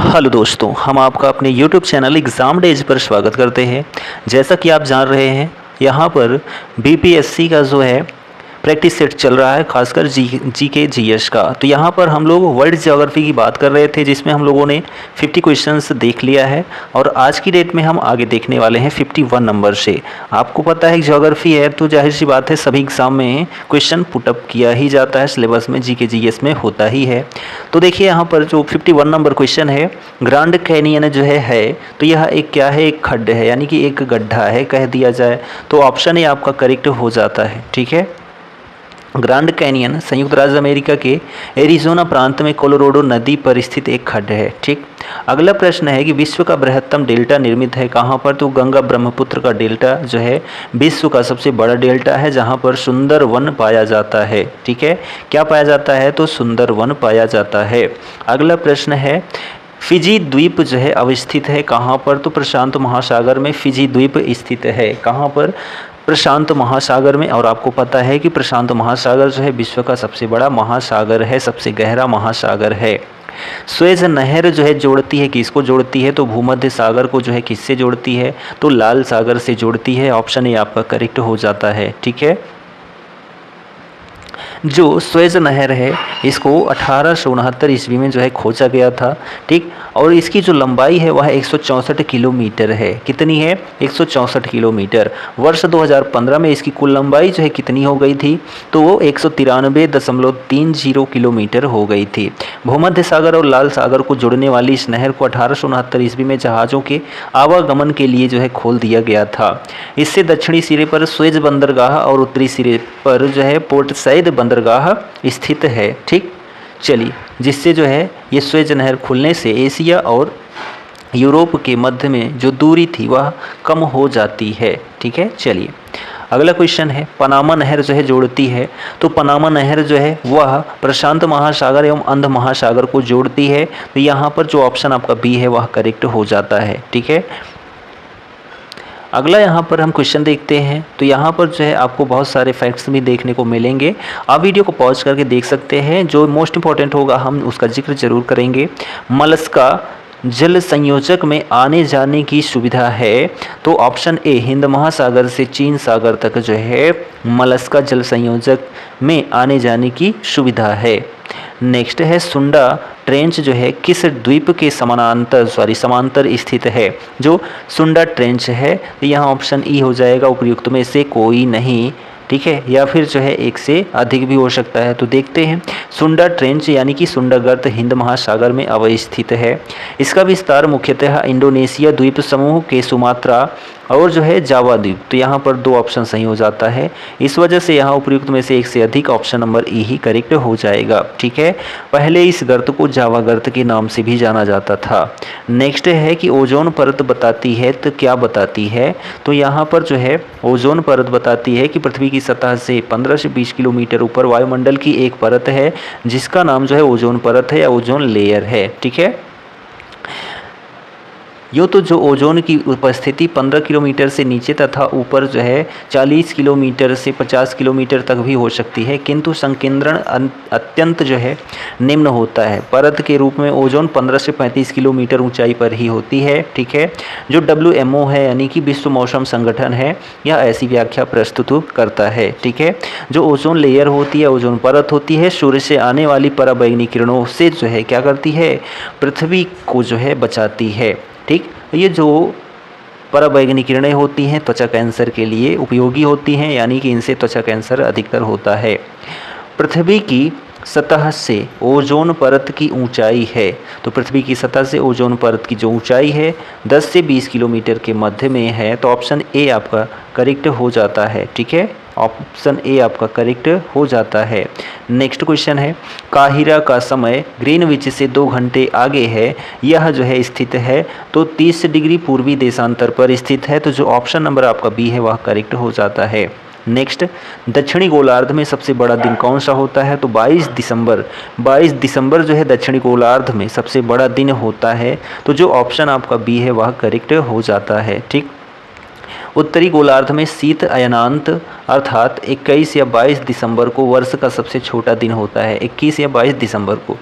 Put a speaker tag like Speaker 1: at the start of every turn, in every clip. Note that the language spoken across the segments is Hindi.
Speaker 1: हेलो दोस्तों, हम आपका अपने YouTube चैनल एग्ज़ाम डेज पर स्वागत करते हैं। जैसा कि आप जान रहे हैं, यहाँ पर बीपीएससी का जो है प्रैक्टिस सेट चल रहा है, खासकर जीके जीएस का। तो यहाँ पर हम लोग वर्ल्ड ज्योग्राफी की बात कर रहे थे, जिसमें हम लोगों ने 50 क्वेश्चंस देख लिया है और आज की डेट में हम आगे देखने वाले हैं 51 नंबर से। आपको पता है ज्योग्राफी है तो जाहिर सी बात है सभी एग्ज़ाम में क्वेश्चन पुटअप किया ही जाता है, सिलेबस में जीके जीएस में होता ही है। तो देखिए यहाँ पर जो 51 नंबर क्वेश्चन है, ग्रांड कैनियन जो है तो यह एक क्या है, एक खड्ड है, यानी कि एक गड्ढा है कह दिया जाए तो ऑप्शन ए आपका करेक्ट हो जाता है। ठीक है, ग्रांड कैनियन संयुक्त राज्य अमेरिका के एरिजोना प्रांत में कोलोराडो नदी पर स्थित एक खड्ड है। ठीक, अगला प्रश्न है कि विश्व का बृहत्तम डेल्टा निर्मित है कहाँ पर, तो गंगा ब्रह्मपुत्र का डेल्टा जो है विश्व का सबसे बड़ा डेल्टा है, जहाँ पर सुंदर वन पाया जाता है। ठीक है, क्या पाया जाता है, तो सुंदर वन पाया जाता है। अगला प्रश्न है फिजी द्वीप जो है अवस्थित है कहाँ पर, तो प्रशांत महासागर में फिजी द्वीप स्थित है। कहाँ पर, प्रशांत महासागर में। और आपको पता है कि प्रशांत महासागर जो है विश्व का सबसे बड़ा महासागर है, सबसे गहरा महासागर है। स्वेज नहर जो है जोड़ती है, किसको जोड़ती है, तो भूमध्य सागर को जो है किससे जोड़ती है, तो लाल सागर से जोड़ती है। ऑप्शन ए आपका करेक्ट हो जाता है। ठीक है, जो स्वेज नहर है इसको 1869 ईस्वी में जो है खोजा गया था। ठीक, और इसकी जो लंबाई है वह 164 किलोमीटर है। कितनी है, 164 किलोमीटर। वर्ष 2015 में इसकी कुल लंबाई जो है कितनी हो गई थी, तो वो 193.30 किलोमीटर हो गई थी। भूमध्य सागर और लाल सागर को जोड़ने वाली इस नहर को 1869 ईस्वी में जहाज़ों के आवागमन के लिए जो है खोल दिया गया था। इससे दक्षिणी सिरे पर स्वेज बंदरगाह और उत्तरी सिरे पर जो है पोर्ट सईद बंदरगाह स्थित है। ठीक, चलिए, जिससे जो है ये स्वेज नहर खुलने से एशिया और यूरोप के मध्य में जो दूरी थी वह कम हो जाती है। ठीक है, चलिए अगला क्वेश्चन है पनामा नहर जो है जोड़ती है, तो पनामा नहर जो है वह प्रशांत महासागर एवं अंध महासागर को जोड़ती है। तो यहाँ पर जो ऑप्शन आपका बी है वह करेक्ट हो जाता है। ठीक है, अगला यहाँ पर हम क्वेश्चन देखते हैं, तो यहाँ पर जो है आपको बहुत सारे फैक्ट्स भी देखने को मिलेंगे। आप वीडियो को पॉज करके देख सकते हैं, जो मोस्ट इंपॉर्टेंट होगा हम उसका जिक्र जरूर करेंगे। मलस्का जल संयोजक में आने जाने की सुविधा है, तो ऑप्शन ए हिंद महासागर से चीन सागर तक जो है मलस्का जल संयोजक में आने जाने की सुविधा है। नेक्स्ट है सुंडा ट्रेंच जो है किस द्वीप के समांतर स्थित है, जो सुंडा ट्रेंच है यहाँ ऑप्शन ई हो जाएगा, उपयुक्त में से कोई नहीं। ठीक है, या फिर जो है एक से अधिक भी हो सकता है। तो देखते हैं, सुंडा ट्रेंच यानी कि सुंडा गर्त हिंद महासागर में अवस्थित है। इसका विस्तार मुख्यतः इंडोनेशिया द्वीप समूह के सुमात्रा और जो है जावा द्वीप, तो यहाँ पर दो ऑप्शन सही हो जाता है। इस वजह से यहाँ उपयुक्त में से एक से अधिक, ऑप्शन नंबर ई ही करेक्ट हो जाएगा। ठीक है, पहले इस गर्त को जावा गर्त के नाम से भी जाना जाता था। नेक्स्ट है कि ओजोन परत बताती है, तो क्या बताती है, तो यहाँ पर जो है ओजोन परत बताती है कि पृथ्वी की सतह से 15 से 20 किलोमीटर ऊपर वायुमंडल की एक परत है जिसका नाम जो है ओजोन परत है या ओजोन लेयर है। ठीक है, यूँ तो जो ओजोन की उपस्थिति 15 किलोमीटर से नीचे तथा ऊपर जो है 40 किलोमीटर से 50 किलोमीटर तक भी हो सकती है, किंतु संकेंद्रण अत्यंत जो है निम्न होता है। परत के रूप में ओजोन 15 से 35 किलोमीटर ऊंचाई पर ही होती है। ठीक है, जो WMO है यानी कि विश्व मौसम संगठन है, यह ऐसी व्याख्या प्रस्तुत करता है। ठीक है, जो ओजोन लेयर होती है, ओजोन परत होती है, सूर्य से आने वाली पराबैंगनी किरणों से जो है क्या करती है, पृथ्वी को जो है बचाती है। ठीक, ये जो पराबैंगनी किरणें होती हैं त्वचा कैंसर के लिए उपयोगी होती हैं, यानी कि इनसे त्वचा कैंसर अधिकतर होता है। पृथ्वी की सतह से ओजोन परत की ऊंचाई है, तो पृथ्वी की सतह से ओजोन परत की जो ऊंचाई है 10 से 20 किलोमीटर के मध्य में है, तो ऑप्शन ए आपका करेक्ट हो जाता है। ठीक है, ऑप्शन ए आपका करेक्ट हो जाता है। नेक्स्ट क्वेश्चन है काहिरा का समय ग्रीनविच से 2 घंटे आगे है, यह जो है स्थित है तो 30 डिग्री पूर्वी देशांतर पर स्थित है, तो जो ऑप्शन नंबर आपका बी है वह करेक्ट हो जाता है। नेक्स्ट, दक्षिणी गोलार्ध में सबसे बड़ा दिन कौन सा होता है, तो 22 दिसंबर जो है दक्षिणी गोलार्ध में सबसे बड़ा दिन होता है, तो जो ऑप्शन आपका बी है वह करेक्ट हो जाता है। ठीक, उत्तरी गोलार्ध में शीत अयनांत अर्थात 21 या 22 दिसंबर को वर्ष का सबसे छोटा दिन होता है, 21 या 22 दिसंबर को।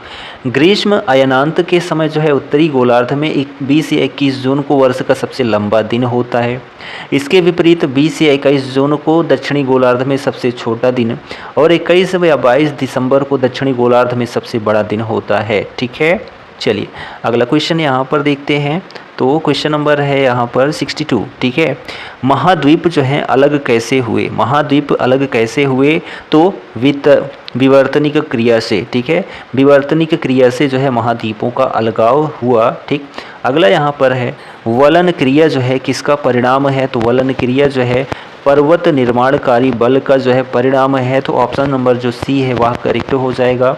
Speaker 1: ग्रीष्म अयनांत के समय जो है उत्तरी गोलार्ध में 20 या 21 जून को वर्ष का सबसे लंबा दिन होता है। इसके विपरीत 20 या 21 जून को दक्षिणी गोलार्ध में सबसे छोटा दिन और 21 या 22 दिसंबर को दक्षिणी गोलार्ध में सबसे बड़ा दिन होता है। ठीक है, चलिए अगला क्वेश्चन यहाँ पर देखते हैं। तो क्वेश्चन नंबर है यहाँ पर 62। ठीक है, महाद्वीप जो है अलग कैसे हुए? महाद्वीप अलग कैसे हुए? तो विवर्तनिक क्रिया से। ठीक है, विवर्तनिक क्रिया से जो है महाद्वीपों का अलगाव हुआ। ठीक, अगला यहाँ पर है वलन क्रिया जो है किसका परिणाम है? तो वलन क्रिया जो है पर्वत निर्माणकारी बल का जो है परिणाम है। तो ऑप्शन नंबर जो सी है वह करेक्ट हो जाएगा।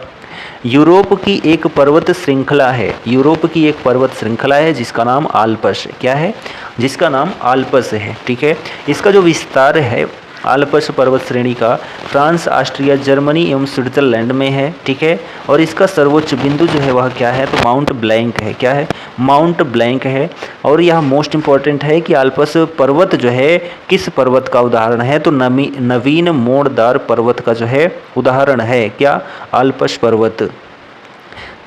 Speaker 1: यूरोप की एक पर्वत श्रृंखला है, यूरोप की एक पर्वत श्रृंखला है जिसका नाम आल्प्स है। क्या है? जिसका नाम आल्प्स है। ठीक है, इसका जो विस्तार है आल्प्स पर्वत श्रेणी का फ्रांस, ऑस्ट्रिया, जर्मनी एवं स्विट्जरलैंड में है। ठीक है, और इसका सर्वोच्च बिंदु जो है वह क्या है? तो माउंट ब्लैंक है। क्या है? माउंट ब्लैंक है। और यह मोस्ट इम्पॉर्टेंट है कि आल्प्स पर्वत जो है किस पर्वत का उदाहरण है? तो नवीन मोड़दार पर्वत का जो है उदाहरण है। क्या? आल्प्स पर्वत।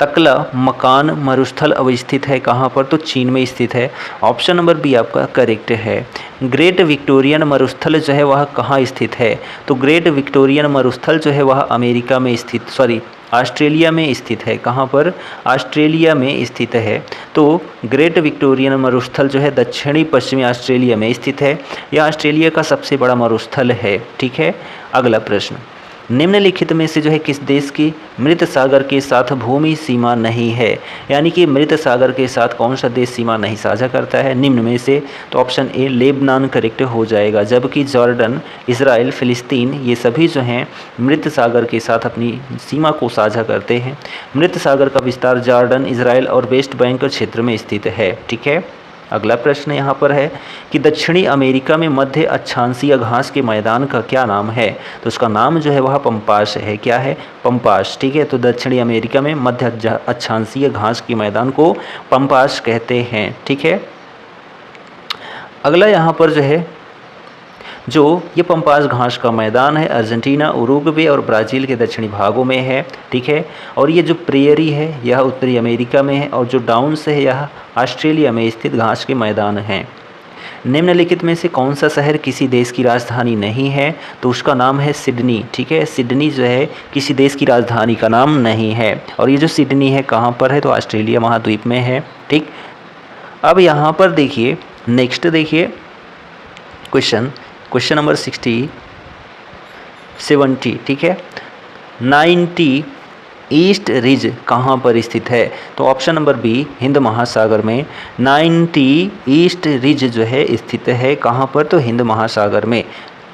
Speaker 1: तकला मकान मरुस्थल अवस्थित है कहाँ पर? तो चीन में स्थित है। ऑप्शन नंबर बी आपका करेक्ट है। ग्रेट विक्टोरियन मरुस्थल जो है वह कहाँ स्थित है? तो ग्रेट विक्टोरियन मरुस्थल जो है वह अमेरिका में स्थित ऑस्ट्रेलिया में स्थित है। कहाँ पर? ऑस्ट्रेलिया में स्थित है। तो ग्रेट विक्टोरियन मरुस्थल जो है दक्षिणी पश्चिमी ऑस्ट्रेलिया में स्थित है। यह ऑस्ट्रेलिया का सबसे बड़ा मरुस्थल है। ठीक है, अगला प्रश्न, निम्नलिखित में से जो है किस देश की मृत सागर के साथ भूमि सीमा नहीं है? यानी कि मृत सागर के साथ कौन सा देश सीमा नहीं साझा करता है निम्न में से? तो ऑप्शन ए लेबनान करेक्ट हो जाएगा। जबकि जॉर्डन, इजराइल, फिलिस्तीन ये सभी जो हैं मृत सागर के साथ अपनी सीमा को साझा करते हैं। मृत सागर का विस्तार जॉर्डन, इजराइल और वेस्ट बैंक क्षेत्र में स्थित है। ठीक है, अगला प्रश्न यहाँ पर है कि दक्षिणी अमेरिका में मध्य अक्षांशीय घास के मैदान का क्या नाम है? तो उसका नाम जो है वह पंपास है। क्या है? पंपास। ठीक है, तो दक्षिणी अमेरिका में मध्य अक्षांशीय घास के मैदान को पंपास कहते हैं। ठीक है, अगला यहाँ पर जो है जो ये पंपास घास का मैदान है अर्जेंटीना, उरुग्वे और ब्राज़ील के दक्षिणी भागों में है। ठीक है, और ये जो प्रेयरी है यह उत्तरी अमेरिका में है और जो डाउन्स है यह ऑस्ट्रेलिया में स्थित घास के मैदान हैं। निम्नलिखित में से कौन सा शहर किसी देश की राजधानी नहीं है? तो उसका नाम है सिडनी। ठीक है, सिडनी जो है किसी देश की राजधानी का नाम नहीं है। और ये जो सिडनी है कहाँ पर है? तो ऑस्ट्रेलिया महाद्वीप में है। ठीक, अब यहाँ पर देखिए नेक्स्ट देखिए क्वेश्चन नंबर 70। ठीक है, 90 ईस्ट रिज कहाँ पर स्थित है? तो ऑप्शन नंबर बी हिंद महासागर में 90 ईस्ट रिज जो है स्थित है। कहाँ पर? तो हिंद महासागर में।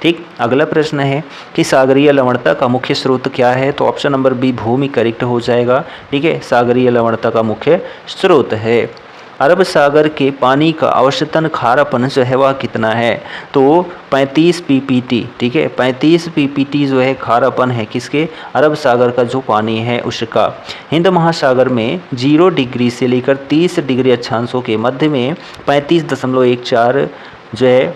Speaker 1: ठीक, अगला प्रश्न है कि सागरीय लवणता का मुख्य स्रोत क्या है? तो ऑप्शन नंबर बी भूमि करेक्ट हो जाएगा। ठीक है, सागरीय लवणता का मुख्य स्रोत है। अरब सागर के पानी का औसतन खारापन जो है वह कितना है? तो 35 ppt। ठीक है, 35 ppt जो है खारापन है किसके? अरब सागर का जो पानी है उसका। हिंद महासागर में 0 डिग्री से लेकर 30 डिग्री अक्षांशों के मध्य में 35.14 जो है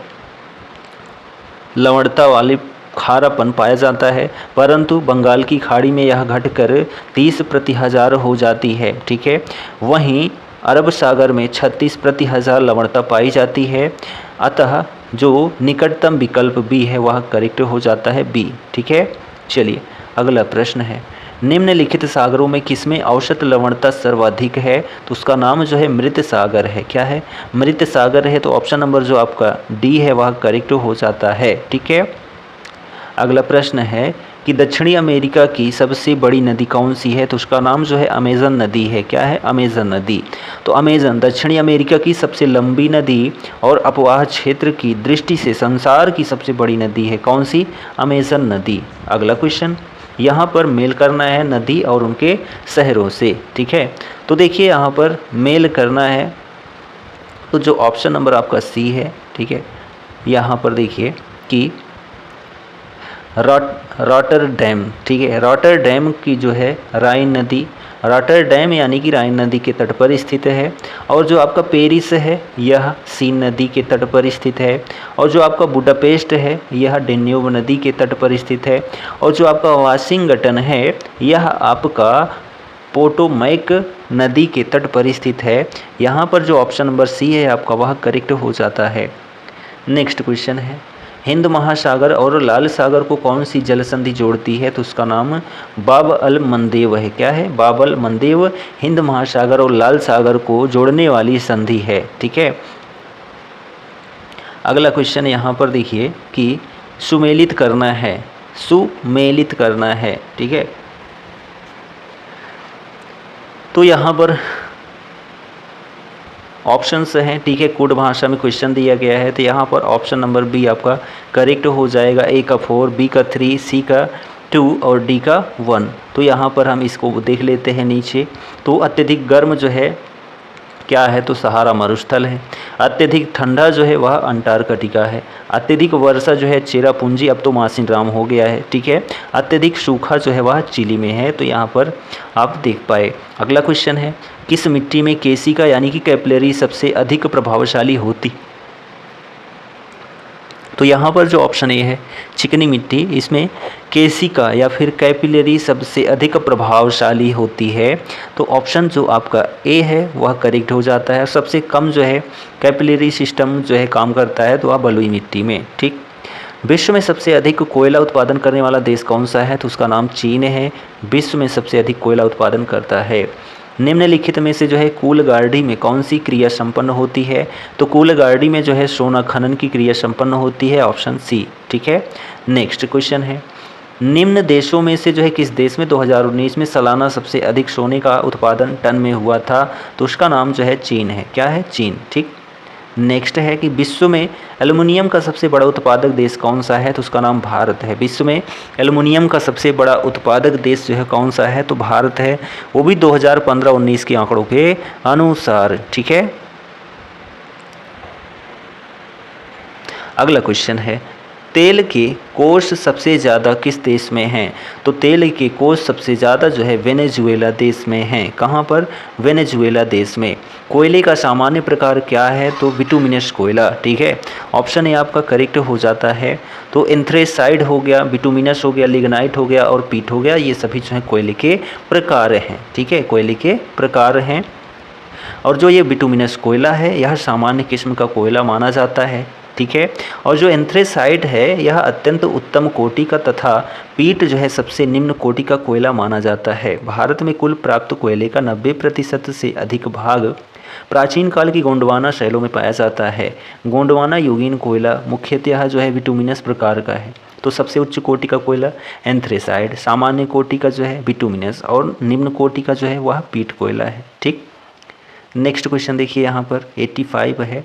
Speaker 1: लवणता वाली खारापन पाया जाता है, परंतु बंगाल की खाड़ी में यह घटकर 30 प्रति हज़ार हो जाती है। ठीक है, वहीं अरब सागर में 36 प्रति हज़ार लवणता पाई जाती है। अतः जो निकटतम विकल्प बी है वह करेक्ट हो जाता है बी। ठीक है, चलिए अगला प्रश्न है निम्नलिखित सागरों में किसमें औसत लवणता सर्वाधिक है? तो उसका नाम जो है मृत सागर है। क्या है? मृत सागर है। तो ऑप्शन नंबर जो आपका डी है वह करेक्ट हो जाता है। ठीक है, अगला प्रश्न है कि दक्षिणी अमेरिका की सबसे बड़ी नदी कौन सी है? तो उसका नाम जो है अमेज़न नदी है। क्या है? अमेज़न नदी। तो अमेज़न दक्षिणी अमेरिका की सबसे लंबी नदी और अपवाह क्षेत्र की दृष्टि से संसार की सबसे बड़ी नदी है। कौन सी? अमेज़न नदी। अगला क्वेश्चन यहाँ पर मेल करना है नदी और उनके शहरों से। ठीक है, तो देखिए यहाँ पर मेल करना है तो जो ऑप्शन नंबर आपका सी है। ठीक है, यहाँ पर देखिए कि रॉटरडैम। ठीक है, रॉटरडैम की जो है राइन नदी रॉटरडैम यानी कि राइन नदी के तट पर स्थित है। और जो आपका पेरिस है यह सीन नदी के तट पर स्थित है। और जो आपका बुडापेस्ट है यह डेन्यूब नदी के तट पर स्थित है। और जो आपका वाशिंगटन है यह आपका पोटोमैक नदी के तट पर स्थित है। यहाँ पर जो ऑप्शन नंबर सी है आपका वह करेक्ट हो जाता है। नेक्स्ट क्वेश्चन है, हिंद महासागर और लाल सागर को कौन सी जल संधि जोड़ती है? तो उसका नाम बाब अल मंदेव है। क्या है? बाब अल मंदेव हिंद महासागर और लाल सागर को जोड़ने वाली संधि है। ठीक है। अगला क्वेश्चन यहाँ पर देखिए कि सुमेलित करना है, सुमेलित करना है। ठीक है। तो यहाँ पर ऑप्शंस हैं। ठीक है, कुड भाषा में क्वेश्चन दिया गया है, तो यहाँ पर ऑप्शन नंबर बी आपका करेक्ट हो जाएगा। ए का 4, बी का 3, सी का 2 और डी का 1। तो यहाँ पर हम इसको देख लेते हैं नीचे। तो अत्यधिक गर्म जो है क्या है? तो सहारा मरुस्थल है। अत्यधिक ठंडा जो है वह अंटार्कटिका है। अत्यधिक वर्षा जो है चेरापूंजी, अब तो मासिनराम हो गया है। ठीक है। अत्यधिक सूखा जो है वह चिली में है। तो यहाँ पर आप देख पाए। अगला क्वेश्चन है, किस मिट्टी में केसिका यानी कि कैपिलरी सबसे अधिक प्रभावशाली होती? तो यहाँ पर जो ऑप्शन ए है चिकनी मिट्टी, इसमें केसिका या फिर कैपिलरी सबसे अधिक प्रभावशाली होती है। तो ऑप्शन जो आपका ए है वह करेक्ट हो जाता है। सबसे कम जो है कैपिलरी सिस्टम जो है काम करता है तो वह बलुई मिट्टी में। ठीक। विश्व में सबसे अधिक कोयला उत्पादन करने वाला देश कौन सा है? तो उसका नाम चीन है। विश्व में सबसे अधिक कोयला उत्पादन करता है। निम्नलिखित में से जो है कूलगार्डी में कौन सी क्रिया संपन्न होती है? तो कूलगार्डी में जो है सोना खनन की क्रिया संपन्न होती है, ऑप्शन सी। ठीक है। नेक्स्ट क्वेश्चन है, निम्न देशों में से जो है किस देश में 2019 में सालाना सबसे अधिक सोने का उत्पादन टन में हुआ था? तो उसका नाम जो है चीन है। क्या है? चीन। ठीक। नेक्स्ट है कि विश्व में एल्युमिनियम का सबसे बड़ा उत्पादक देश कौन सा है? तो उसका नाम भारत है। विश्व में एल्युमिनियम का सबसे बड़ा उत्पादक देश जो है कौन सा है? तो भारत है, वो भी 2015-19 के आंकड़ों के अनुसार। ठीक है। अगला क्वेश्चन है, तेल के कोष सबसे ज़्यादा किस देश में हैं? तो तेल के कोष सबसे ज़्यादा जो है वेनेजुएला देश में हैं। कहाँ पर? वेनेजुएला देश में। कोयले का सामान्य प्रकार क्या है? तो बिटुमिनस कोयला। ठीक है। ऑप्शन ए आपका करेक्ट हो जाता है। तो एंथ्रेसाइड हो गया, बिटुमिनस हो गया, लिग्नाइट हो गया और पीट हो गया, ये सभी जो है कोयले के प्रकार हैं। ठीक है, कोयले के प्रकार हैं। और जो ये बिटुमिनस कोयला है यह सामान्य किस्म का कोयला माना जाता है। ठीक है। और जो एंथ्रेसाइड है यह अत्यंत उत्तम कोटि का तथा पीट जो है सबसे निम्न कोटि का कोयला माना जाता है। भारत में कुल प्राप्त कोयले का 90% से अधिक भाग प्राचीन काल की गोंडवाना शैलों में पाया जाता है। गोंडवाना युगीन कोयला मुख्यतः जो है बिटुमिनस प्रकार का है। तो सबसे उच्च कोटि का कोयला एंथ्रेसाइड, सामान्य कोटि का जो है बिटुमिनस और निम्न कोटि का जो है वह पीट कोयला है। ठीक। नेक्स्ट क्वेश्चन देखिए, यहाँ पर 85 है,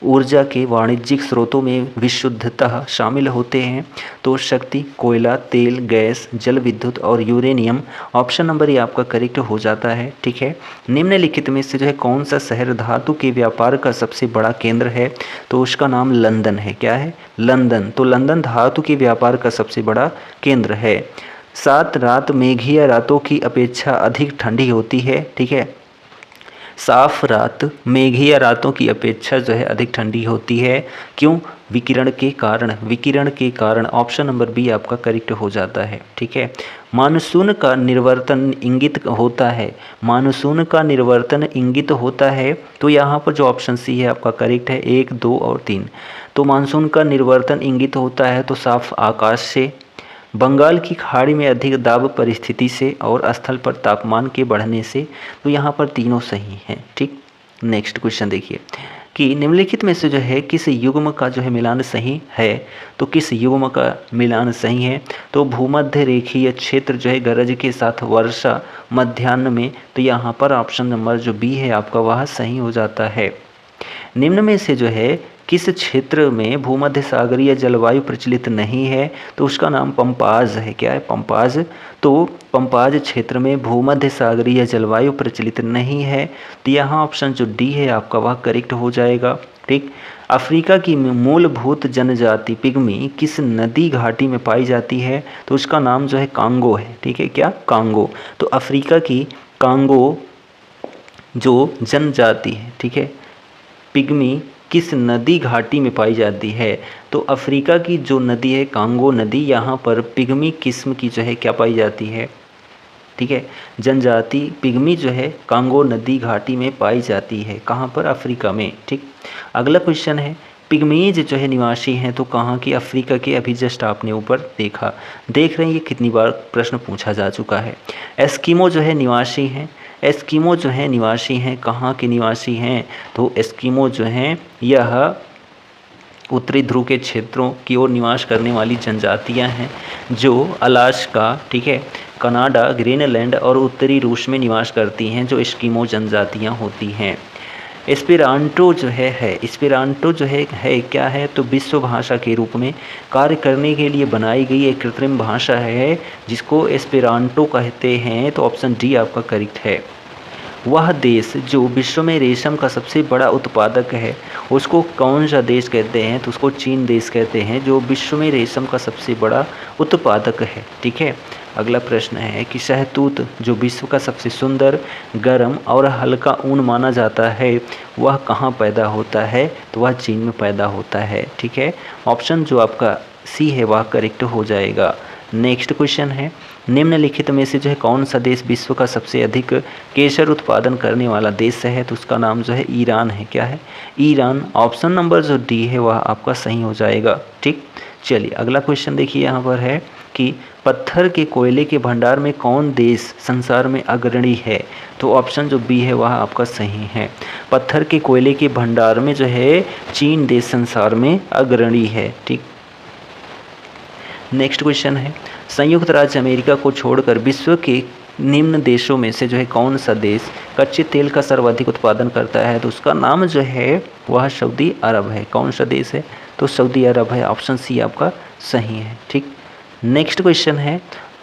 Speaker 1: ऊर्जा के वाणिज्यिक स्रोतों में विशुद्धतः शामिल होते हैं? तो शक्ति, कोयला, तेल, गैस, जल विद्युत और यूरेनियम। ऑप्शन नंबर ये आपका करेक्ट हो जाता है। ठीक है। निम्नलिखित में से जो है कौन सा शहर धातु के व्यापार का सबसे बड़ा केंद्र है? तो उसका नाम लंदन है। क्या है? लंदन। तो लंदन धातु के व्यापार का सबसे बड़ा केंद्र है। 7 रात मेघीय रातों की अपेक्षा अधिक ठंडी होती है। ठीक है। साफ रात मेघीय रातों की अपेक्षा जो है अधिक ठंडी होती है। क्यों? विकिरण के कारण। विकिरण के कारण। ऑप्शन नंबर बी आपका करेक्ट हो जाता है। ठीक है। मानसून का निर्वर्तन इंगित होता है। मानसून का निर्वर्तन इंगित होता है। तो यहाँ पर जो ऑप्शन सी है आपका करेक्ट है, 1, 2 और 3। तो मानसून का निर्वर्तन इंगित होता है तो साफ आकाश से, बंगाल की खाड़ी में अधिक दाब परिस्थिति से और स्थल पर तापमान के बढ़ने से। तो यहाँ पर तीनों सही हैं। ठीक। नेक्स्ट क्वेश्चन देखिए कि निम्नलिखित में से जो है किस युग्म का जो है मिलान सही है? तो किस युग्म का मिलान सही है? तो भूमध्य रेखीय क्षेत्र जो है गरज के साथ वर्षा मध्याह्न में। तो यहाँ पर ऑप्शन नंबर जो बी है आपका वह सही हो जाता है। निम्न में से जो है किस क्षेत्र में भूमध्य सागरीय जलवायु प्रचलित नहीं है? तो उसका नाम पंपाज है। क्या है? पंपाज। तो पंपाज क्षेत्र में भूमध्य सागरीय जलवायु प्रचलित नहीं है। तो यहाँ ऑप्शन जो डी है आपका वह करेक्ट हो जाएगा। ठीक। अफ्रीका की मूलभूत जनजाति पिग्मी किस नदी घाटी में पाई जाती है? तो उसका नाम जो है कांगो है। ठीक है। क्या? कांगो। तो अफ्रीका की कांगो जो जनजाति है, ठीक है, पिग्मी किस नदी घाटी में पाई जाती है? तो अफ्रीका की जो नदी है कांगो नदी, यहाँ पर पिग्मी किस्म की जो है क्या पाई जाती है, ठीक है, जनजाति पिग्मी जो है कांगो नदी घाटी में पाई जाती है। कहाँ पर? अफ्रीका में। ठीक, अगला क्वेश्चन है पिग्मीज जो है निवासी हैं तो कहाँ की? अफ्रीका के। अभी जस्ट आपने ऊपर देख रहे हैं ये कितनी बार प्रश्न पूछा जा चुका है। एस्किमो जो है निवासी हैं, एस्किमो जो है निवासी हैं, कहाँ के निवासी हैं? तो एस्किमो जो हैं यह उत्तरी ध्रुव के क्षेत्रों की ओर निवास करने वाली जनजातियां हैं जो अलास्का, ठीक है, कनाडा, ग्रीनलैंड और उत्तरी रूस में निवास करती हैं, जो एस्किमो जनजातियां होती हैं। एस्पेरांटो जो है एस्पेरांटो जो है क्या है? तो विश्व भाषा के रूप में कार्य करने के लिए बनाई गई एक कृत्रिम भाषा है जिसको एस्पेरांटो कहते हैं। तो ऑप्शन डी आपका करेक्ट है। वह देश जो विश्व में रेशम का सबसे बड़ा उत्पादक है उसको कौन सा देश कहते हैं? तो उसको चीन देश कहते हैं, जो विश्व में रेशम का सबसे बड़ा उत्पादक है। ठीक है, अगला प्रश्न है कि शहतूत जो विश्व का सबसे सुंदर, गर्म और हल्का ऊन माना जाता है वह कहाँ पैदा होता है? तो वह चीन में पैदा होता है। ठीक है, ऑप्शन जो आपका सी है वह करेक्ट हो जाएगा। नेक्स्ट क्वेश्चन है निम्नलिखित में से जो है कौन सा देश विश्व का सबसे अधिक केसर उत्पादन करने वाला देश है? तो उसका नाम जो है ईरान है। क्या है? ईरान। ऑप्शन नंबर जो डी है वह आपका सही हो जाएगा। ठीक, चलिए अगला क्वेश्चन देखिए, यहाँ पर है कि पत्थर के कोयले के भंडार में कौन देश संसार में अग्रणी है? तो ऑप्शन जो बी है वह आपका सही है। पत्थर के कोयले के भंडार में जो है चीन देश संसार में अग्रणी है। ठीक, नेक्स्ट क्वेश्चन है संयुक्त राज्य अमेरिका को छोड़कर विश्व के निम्न देशों में से जो है कौन सा देश कच्चे तेल का सर्वाधिक उत्पादन करता है? तो उसका नाम जो है वह सऊदी अरब है। कौन सा देश है? तो सऊदी अरब है। ऑप्शन सी आपका सही है। ठीक, नेक्स्ट क्वेश्चन है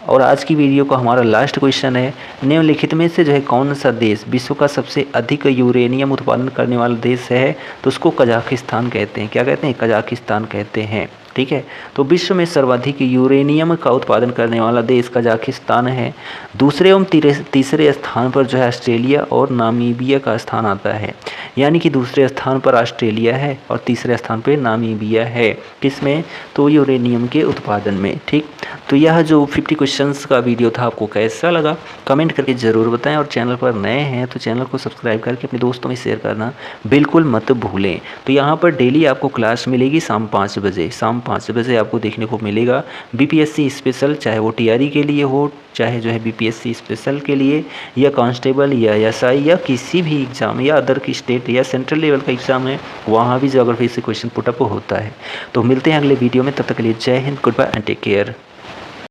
Speaker 1: और आज की वीडियो का हमारा लास्ट क्वेश्चन है निम्नलिखित में से जो है कौन सा देश विश्व का सबसे अधिक यूरेनियम उत्पादन करने वाला देश है? तो उसको कजाकिस्तान कहते हैं। क्या कहते हैं? कजाकिस्तान कहते हैं। ठीक है, तो विश्व में सर्वाधिक यूरेनियम का उत्पादन करने वाला देश कजाकिस्तान है। दूसरे एवं तीसरे स्थान पर जो है ऑस्ट्रेलिया और नामीबिया का स्थान आता है, यानी कि दूसरे स्थान पर ऑस्ट्रेलिया है और तीसरे स्थान पर नामीबिया है। किसमें? तो यूरेनियम के उत्पादन में। ठीक, तो यह जो 50 क्वेश्चंस का वीडियो था आपको कैसा लगा कमेंट करके ज़रूर बताएं, और चैनल पर नए हैं तो चैनल को सब्सक्राइब करके अपने दोस्तों में शेयर करना बिल्कुल मत भूलें। तो यहाँ पर डेली आपको क्लास मिलेगी शाम 5 बजे। शाम 5 बजे आपको देखने को मिलेगा बीपीएससी स्पेशल, चाहे वो टीआरई के लिए हो, चाहे जो है बीपीएससी स्पेशल के लिए या कांस्टेबल या एसआई या किसी भी एग्ज़ाम या अदर की स्टेट या सेंट्रल लेवल का एग्ज़ाम है, वहाँ भी ज्योग्राफी से क्वेश्चन पुटअप होता है। तो मिलते हैं अगले वीडियो में, तब तक के लिए जय हिंद, goodbye and take care.